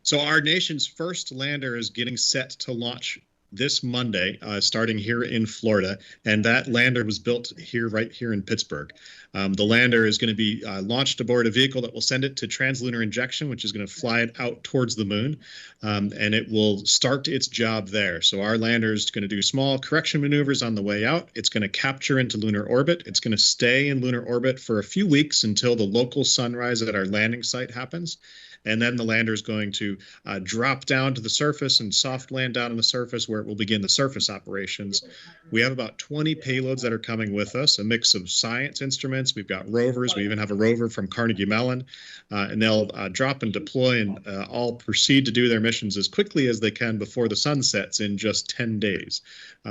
So our nation's first lander is getting set to launch this Monday, starting here in Florida, and that lander was built here, right here in Pittsburgh. The lander is going to be launched aboard a vehicle that will send it to translunar injection, which is going to fly it out towards the moon, and it will start its job there. So our lander is going to do small correction maneuvers on the way out. It's going to capture into lunar orbit. It's going to stay in lunar orbit for a few weeks until the local sunrise at our landing site happens. And then the lander is going to drop down to the surface and soft land down on the surface where it will begin the surface operations. We have about 20 payloads that are coming with us, a mix of science instruments. We've got rovers. We even have a rover from Carnegie Mellon. And they'll drop and deploy and all proceed to do their missions as quickly as they can before the sun sets in just 10 days.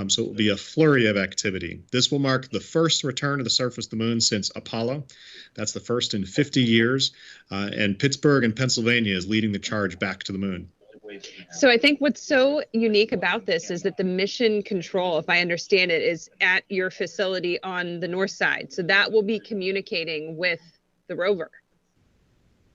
So it will be a flurry of activity. This will mark the first return to the surface of the moon since Apollo. That's the first in 50 years. And Pittsburgh and Pennsylvania is leading the charge back to the moon. So I think what's so unique about this is that the mission control, if I understand it, is at your facility on the north side. So that will be communicating with the rover.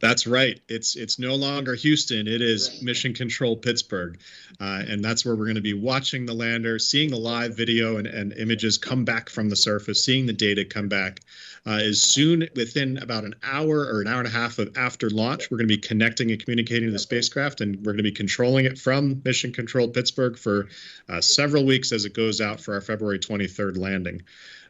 That's right. It's no longer Houston. It is Mission Control Pittsburgh. And that's where we're going to be watching the lander, seeing the live video and images come back from the surface, seeing the data come back. As soon within about an hour or an hour and a half after launch, we're going to be connecting and communicating to the spacecraft, and we're going to be controlling it from Mission Control Pittsburgh for several weeks as it goes out for our February 23rd landing.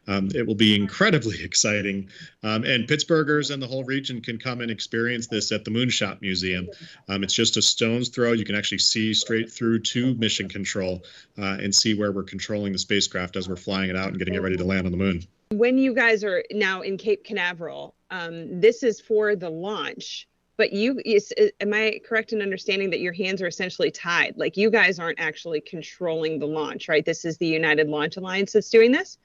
It will be incredibly exciting. And Pittsburghers and the whole region can come and experience this at the Moonshot Museum. It's just a stone's throw. You can actually see straight through to Mission Control and see where we're controlling the spacecraft as we're flying it out and getting it ready to land on the moon. When you guys are now in Cape Canaveral, this is for the launch. But am I correct in understanding that your hands are essentially tied? Like, you guys aren't actually controlling the launch, right? This is the United Launch Alliance that's doing this?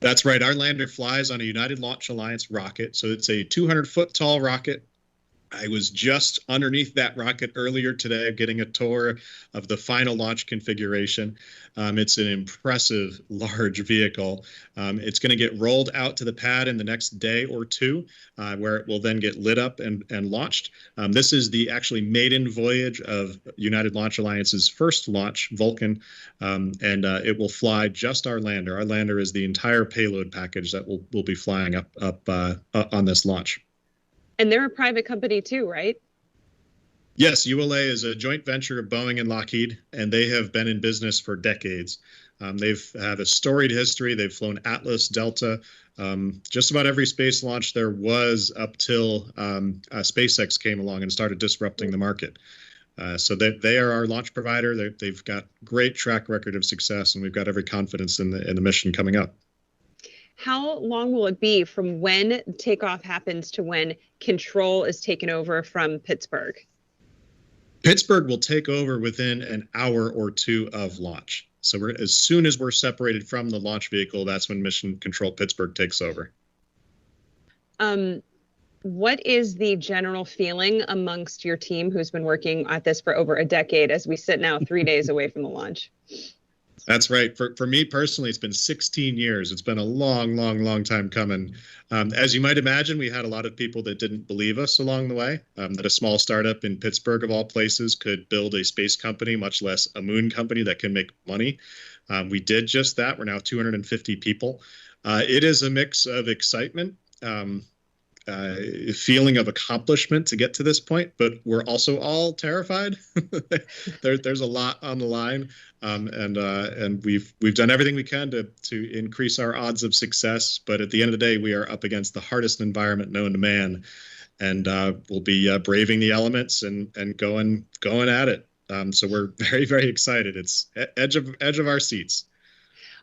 That's right. Our lander flies on a United Launch Alliance rocket. So it's a 200-foot tall rocket. I was just underneath that rocket earlier today, getting a tour of the final launch configuration. It's an impressive, large vehicle. It's going to get rolled out to the pad in the next day or two, where it will then get lit up and launched. This is the actually maiden voyage of United Launch Alliance's first launch, Vulcan, and it will fly just our lander. Our lander is the entire payload package that will be flying up on this launch. And they're a private company too, right? Yes, ULA is a joint venture of Boeing and Lockheed, and they have been in business for decades. They've had a storied history. They've flown Atlas, Delta, just about every space launch there was up till SpaceX came along and started disrupting the market. So they are our launch provider. They've got great track record of success, and we've got every confidence in the mission coming up. How long will it be from when takeoff happens to when control is taken over from Pittsburgh? Pittsburgh will take over within an hour or two of launch. So as soon as we're separated from the launch vehicle, that's when Mission Control Pittsburgh takes over. What is the general feeling amongst your team who's been working at this for over a decade as we sit now 3 days away from the launch? That's right. For me personally, it's been 16 years. It's been a long, long, long time coming. As you might imagine, we had a lot of people that didn't believe us along the way, that a small startup in Pittsburgh, of all places, could build a space company, much less a moon company that can make money. We did just that. We're now 250 people. It is a mix of excitement, feeling of accomplishment to get to this point, but we're also all terrified. There's a lot on the line, and we've done everything we can to increase our odds of success. But at the end of the day, we are up against the hardest environment known to man, and we'll be braving the elements and going at it. So we're very, very excited. It's edge of our seats.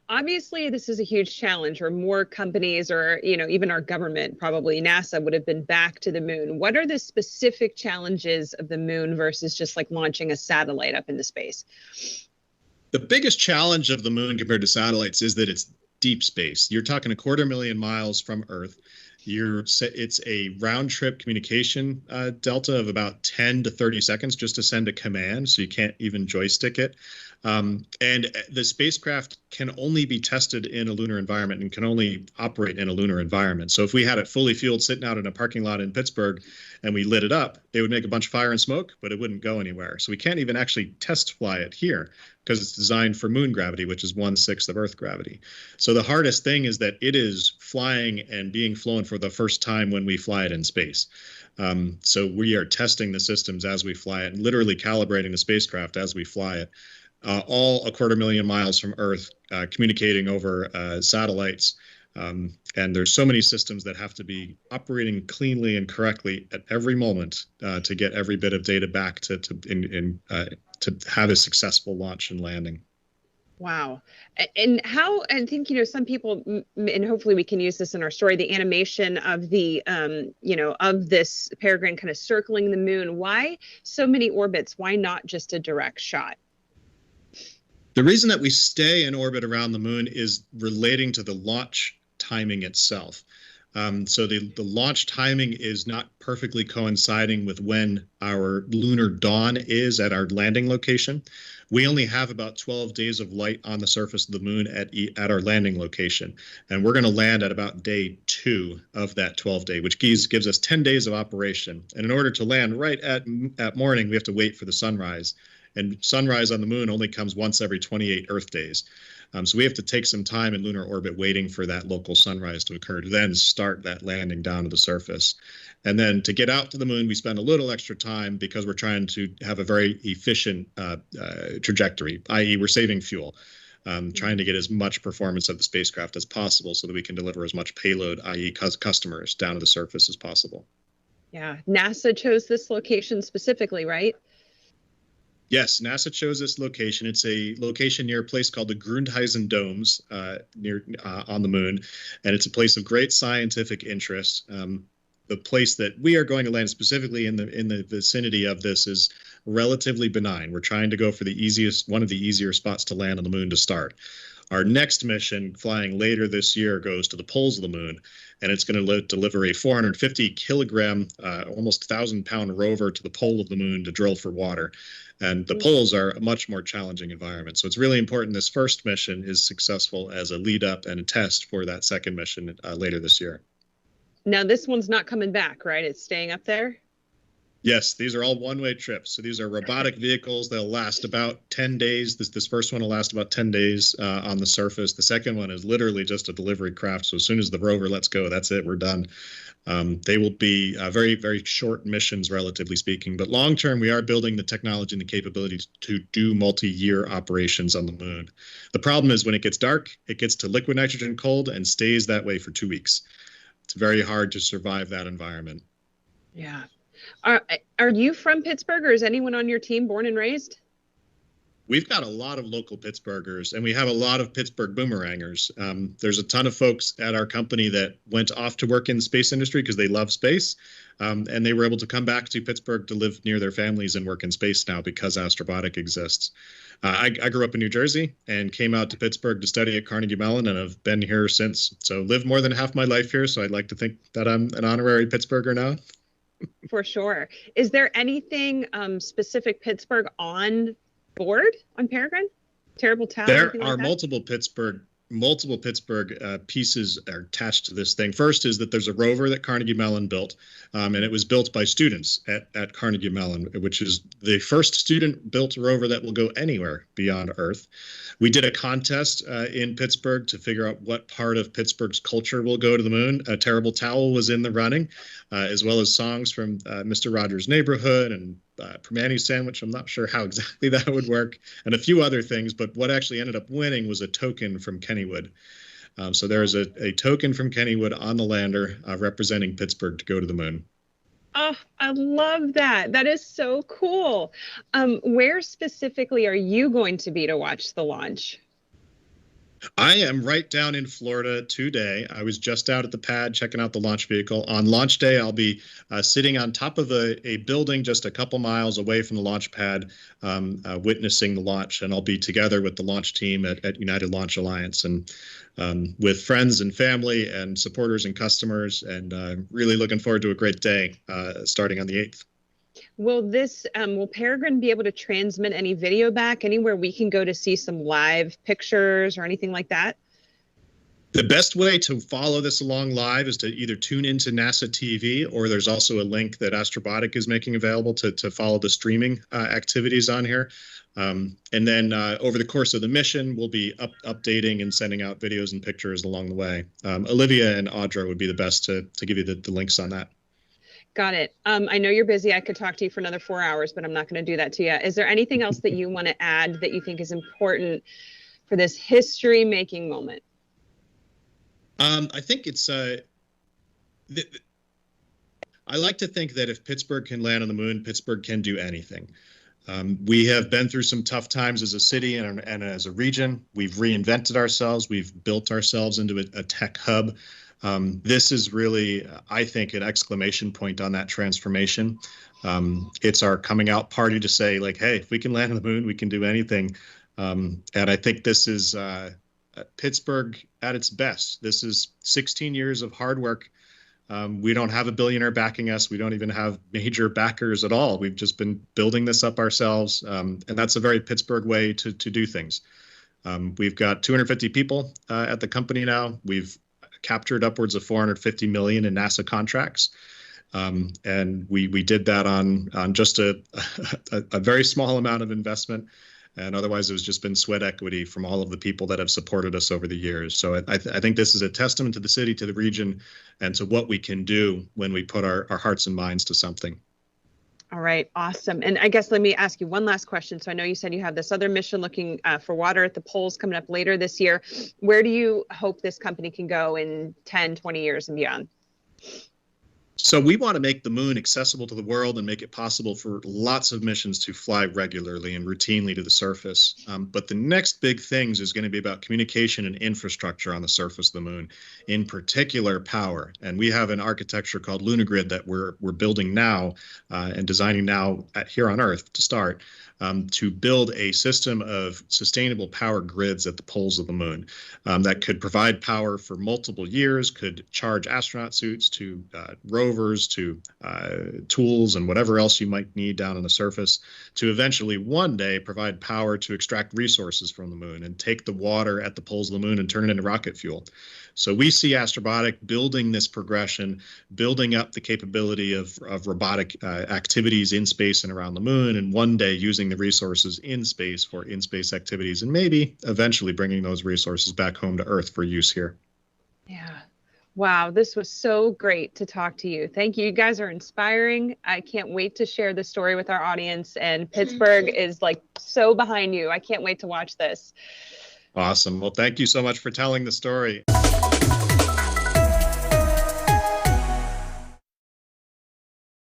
Obviously, this is a huge challenge, or more companies, or even our government, probably NASA, would have been back to the moon. What are the specific challenges of the moon versus just like launching a satellite up into space? The biggest challenge of the moon compared to satellites is that it's deep space. You're talking 250,000 miles from Earth. It's a round trip communication delta of about 10 to 30 seconds just to send a command, so you can't even joystick it. And the spacecraft can only be tested in a lunar environment and can only operate in a lunar environment. So if we had it fully fueled sitting out in a parking lot in Pittsburgh and we lit it up, it would make a bunch of fire and smoke, but it wouldn't go anywhere. So we can't even actually test fly it here because it's designed for moon gravity, which is 1/6 of Earth gravity. So the hardest thing is that it is flying and being flown for the first time when we fly it in space. So we are testing the systems as we fly it and literally calibrating the spacecraft as we fly it, all 250,000 miles from Earth, communicating over satellites. And there's so many systems that have to be operating cleanly and correctly at every moment to get every bit of data back to have a successful launch and landing. Wow. And how, I think, some people, and hopefully we can use this in our story, the animation of the, of this Peregrine kind of circling the moon. Why so many orbits? Why not just a direct shot? The reason that we stay in orbit around the moon is relating to the launch timing itself. So the launch timing is not perfectly coinciding with when our lunar dawn is at our landing location. We only have about 12 days of light on the surface of the moon at our landing location. And we're going to land at about day 2 of that 12-day, which gives us 10 days of operation. And in order to land right at morning, we have to wait for the sunrise. And sunrise on the moon only comes once every 28 Earth days. So we have to take some time in lunar orbit waiting for that local sunrise to occur to then start that landing down to the surface. And then to get out to the moon, we spend a little extra time because we're trying to have a very efficient trajectory, i.e. we're saving fuel, trying to get as much performance of the spacecraft as possible so that we can deliver as much payload, i.e. customers, down to the surface as possible. Yeah, NASA chose this location specifically, right? Yes, NASA chose this location. It's a location near a place called the Grundheisen Domes on the moon, and it's a place of great scientific interest. The place that we are going to land specifically in the vicinity of this is relatively benign. We're trying to go for one of the easier spots to land on the moon to start. Our next mission, flying later this year, goes to the poles of the moon, and it's going to deliver a 450-kilogram, almost 1,000-pound rover to the pole of the moon to drill for water. And the poles are a much more challenging environment. So it's really important this first mission is successful as a lead up and a test for that second mission later this year. Now, this one's not coming back, right? It's staying up there? Yes, these are all one-way trips. So these are robotic vehicles. They'll last about 10 days. This first one will last about 10 days on the surface. The second one is literally just a delivery craft. So as soon as the rover lets go, that's it. We're done. They will be very, very short missions, relatively speaking. But long-term, we are building the technology and the capabilities to do multi-year operations on the moon. The problem is when it gets dark, it gets to liquid nitrogen cold and stays that way for 2 weeks. It's very hard to survive that environment. Yeah. Are you from Pittsburgh, or is anyone on your team born and raised? We've got a lot of local Pittsburghers, and we have a lot of Pittsburgh boomerangers. There's a ton of folks at our company that went off to work in the space industry because they love space, and they were able to come back to Pittsburgh to live near their families and work in space now because Astrobotic exists. I grew up in New Jersey and came out to Pittsburgh to study at Carnegie Mellon, and I've been here since. So lived more than half my life here, so I'd like to think that I'm an honorary Pittsburgher now. For sure. Is there anything specific Pittsburgh on board on Peregrine? Terrible Towel? There are multiple Pittsburgh pieces are attached to this thing. First is that there's a rover that Carnegie Mellon built, and it was built by students at Carnegie Mellon, which is the first student-built rover that will go anywhere beyond Earth. We did a contest in Pittsburgh to figure out what part of Pittsburgh's culture will go to the moon. A Terrible Towel was in the running, as well as songs from Mr. Rogers' Neighborhood and Primanti Sandwich. I'm not sure how exactly that would work, and a few other things, but what actually ended up winning was a token from Kennywood. So there is a token from Kennywood on the lander representing Pittsburgh to go to the moon. Oh, I love that. That is so cool. Where specifically are you going to be to watch the launch? I am right down in Florida today. I was just out at the pad checking out the launch vehicle. On launch day, I'll be sitting on top of a building just a couple miles away from the launch pad, witnessing the launch. And I'll be together with the launch team at United Launch Alliance and with friends and family and supporters and customers. And really looking forward to a great day starting on the 8th. Will Peregrine be able to transmit any video back anywhere we can go to see some live pictures or anything like that? The best way to follow this along live is to either tune into NASA TV, or there's also a link that Astrobotic is making available to follow the streaming activities on here. And then over the course of the mission, we'll be updating and sending out videos and pictures along the way. Olivia and Audra would be the best to give you the links on that. Got it. I know you're busy. I could talk to you for another 4 hours, but I'm not going to do that to you. Is there anything else that you want to add that you think is important for this history-making moment? I think it's I like to think that if Pittsburgh can land on the moon, Pittsburgh can do anything. We have been through some tough times as a city and as a region. We've reinvented ourselves. We've built ourselves into a tech hub. This is really, I think, an exclamation point on that transformation. It's our coming out party to say, like, hey, if we can land on the moon, we can do anything. And I think this is Pittsburgh at its best. This is 16 years of hard work. We don't have a billionaire backing us. We don't even have major backers at all. We've just been building this up ourselves. And that's a very Pittsburgh way to do things. We've got 250 people at the company now. We've captured upwards of 450 million in NASA contracts. And we did that on just a very small amount of investment. And otherwise, it was just been sweat equity from all of the people that have supported us over the years. So I think this is a testament to the city, to the region, and to what we can do when we put our hearts and minds to something. All right, awesome. And I guess let me ask you one last question. So I know you said you have this other mission looking for water at the poles coming up later this year. Where do you hope this company can go in 10, 20 years and beyond? So we want to make the moon accessible to the world and make it possible for lots of missions to fly regularly and routinely to the surface. But the next big things is going to be about communication and infrastructure on the surface of the moon, in particular power. And we have an architecture called LunaGrid that we're building now and designing now here on Earth to start. To build a system of sustainable power grids at the poles of the moon that could provide power for multiple years, could charge astronaut suits to rovers, to tools and whatever else you might need down on the surface, to eventually one day provide power to extract resources from the moon and take the water at the poles of the moon and turn it into rocket fuel. So we see Astrobotic building this progression, building up the capability of robotic activities in space and around the moon, and one day using the resources in space for in-space activities, and maybe eventually bringing those resources back home to Earth for use here. Yeah. Wow, this was so great to talk to you. Thank you. You guys are inspiring. I can't wait to share the story with our audience, and Pittsburgh is like so behind you. I can't wait to watch this. Awesome. Well, thank you so much for telling the story.